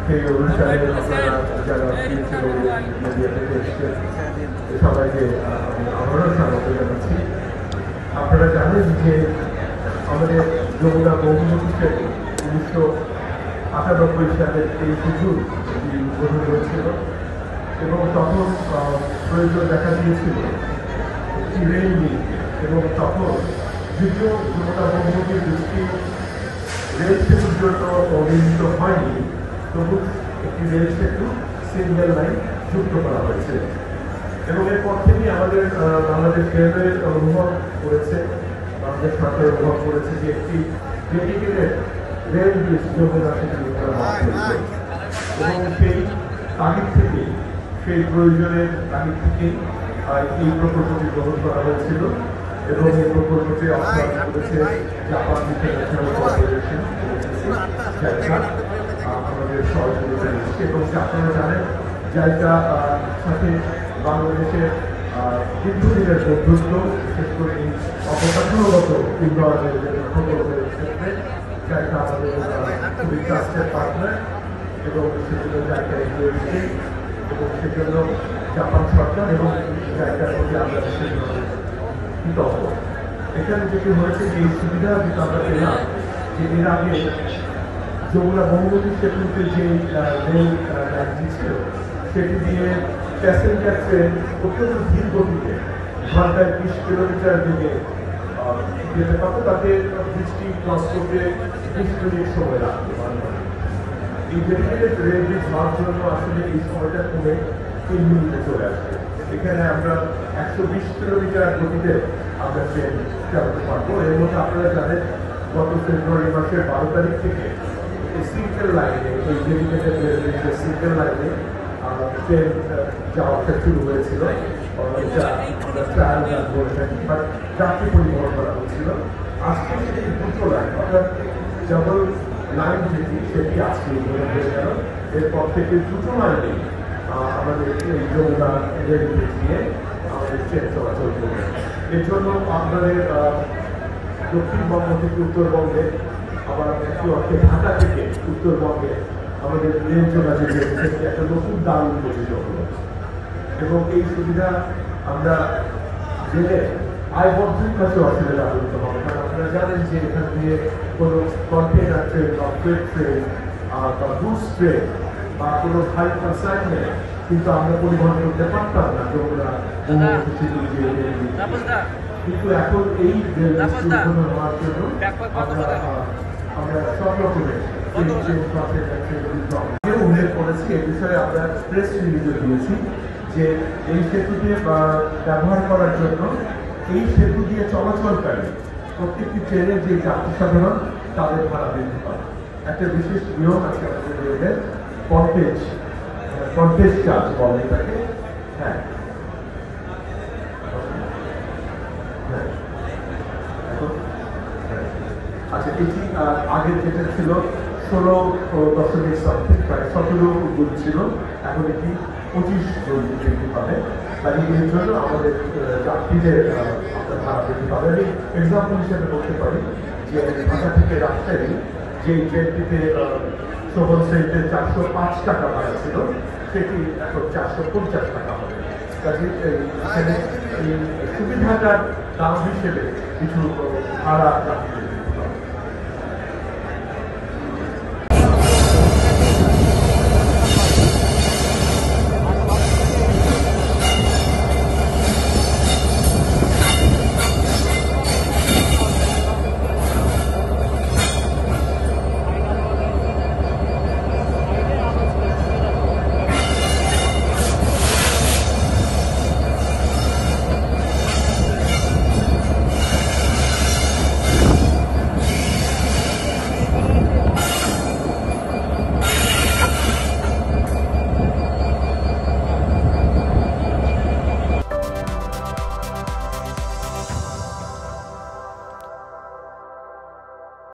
সেই অনুষ্ঠানে আপনারা যারা মিডিয়া থেকে এসেছেন সবাইকে আমি আবারও স্বাগত জানাচ্ছি। আপনারা জানেন যে আমাদের যমুনা বহুমুখী সেতু 1998 সালের 23 জুন উদ্বোধন হয়েছিল এবং তখন প্রয়োজন দেখা দিয়েছিল একটি রেল লিঙ্ক, এবং তখন যদিও যমুনা বহুমুখী দৃষ্টি রেল সেতুর জন্য নির্মিত হয়নি, তবু একটি রেল সেতু সিঙ্গেল লাইন যুক্ত করা হয়েছে এবং এরপর থেকে আমাদের বাংলাদেশ রেলওয়ে অনুভব করেছে, বাংলাদেশ সরকার অনুভব করেছে যে একটি ডেডিকেটেড রেল ব্রিজ যমুনা সেতু এবং সেই তাগিদ থেকে, সেই প্রয়োজনের তাগিদ থেকে এই প্রকল্পটি গ্রহণ করা হয়েছিল এবং এই প্রকল্পটি অর্থায়ন করেছে জাপান ইন্টারন্যাশনাল কর্পোরেশন, আমাদের সহযোগিতা নিচ্ছে। এবং আপনারা জানেন জায়গা সাথে বাংলাদেশের দীর্ঘদিনের বন্ধুত্ব, বিশেষ করে এই অবকাঠামোগত উন্নয়নের প্রকল্পের ক্ষেত্রে জায়গা আমাদের খুবই ট্রাস্টেড পার্টনার এবং সেজন্য জায়গা এগিয়ে এসেছে এবং সেজন্য জাপান সরকার এবং জায়গার প্রতি আমরা কৃতজ্ঞ। এখানে যেটি হয়েছে যে এই সুবিধা যেটা আমরা পেলাম যে এর আগে যমুনা বহুমুখী সেতুতে যে রেল লাইনটি ছিল সেটি দিয়ে প্যাসেঞ্জার ট্রেন অত্যন্ত ধীর গতিতে ঘন্টায় 20 কিলোমিটার দিকে যেতে পারতো, তাতে বৃষ্টি ক্রস করতে 20 মিনিট সময় লাগতো। এই ডেডিকেটেড রেল ব্রিজ হওয়ার জন্য আসলে এই সময়টা কমে 3 মিনিটে চলে আসবে। এখানে আমরা 120 কিলোমিটার গতিতে আমরা ট্রেন চালাতে পারবো। এর মধ্যে আপনারা জানেন গত ফেব্রুয়ারি মাসের 12 তারিখ থেকে এই সিঙ্গেল লাইনে, এই ডেডিকেটেড রেল ব্রিজের সিঙ্গেল লাইনে ট্রেন যাওয়াটা শুরু হয়েছিল, যা আমরা ট্রায়াল রান করে থাকি বা যাত্রী পরিবহন করা হয়েছিল। আজকে সেটি দুটো লাইন, অর্থাৎ যেমন লাইন যেটি সেটি আজকে উদ্বোধন হয়ে গেল। এরপর থেকে দুটো লাইনে আমাদের এই যমুনা রেল ব্রিজ দিয়ে আমাদের ট্রেন চলাচল করবে। এর জন্য আপনাদের দক্ষিণবঙ্গ থেকে উত্তরবঙ্গে, আবার একটি অর্থে ঢাকা থেকে উত্তরবঙ্গে আমাদের রেল যোগাযোগের ক্ষেত্রে একটা নতুন দ্বার উন্মোচিত হল এবং এই সুবিধা আমরা জেনে আয়বর্ধন কাছে অসুবিধা হতে হবে। কারণ আপনারা জানেন যে এখান দিয়ে কোনো কন্টেনার ট্রেন বা ফ্রেট ট্রেন বা গুডস ট্রেন বা কোনো হাই কনসাইনমেন্ট কিন্তু আমরা পরিবহন করতে পারতাম না যমুনা কিন্তু এখন এই রেল উদ্বোধন হওয়ার জন্য আমরা সব রকমের উল্লেখ করেছি। এ বিষয়ে আমরা প্রেস রিলিজে দিয়েছি যে এই সেতুতে ব্যবহার করার জন্য এই সেতু দিয়ে চলাচলকারী প্রত্যেকটি ট্রেনের যে যাত্রী সাধারণ তাদের ভাড়া বৃদ্ধি পায়। একটা বিশেষ নিয়ম আছে আমাদের রেলের, কন্টেজ চার্জ বলে এটাকে। হ্যাঁ, আচ্ছা, এটি আগের যেটা ছিল 16.something, প্রায় 17 গুণ ছিল, এখন এটি 25 গুণ বৃদ্ধি পাবে। তাই এর জন্য আমাদের যাত্রীদের আপনার ভাড়া বৃদ্ধি পাবে। আমি এক্সাম্পল হিসেবে বলতে পারি যে ঢাকা থেকে রাজশাহী যে ট্রেনটিতে শোভন শ্রেণীতে 405 টাকা ভাড়া ছিল সেটি এখন 450 টাকা হবে। কাজে এখানে এই সুবিধাটার দাম হিসেবে কিছু ভাড়া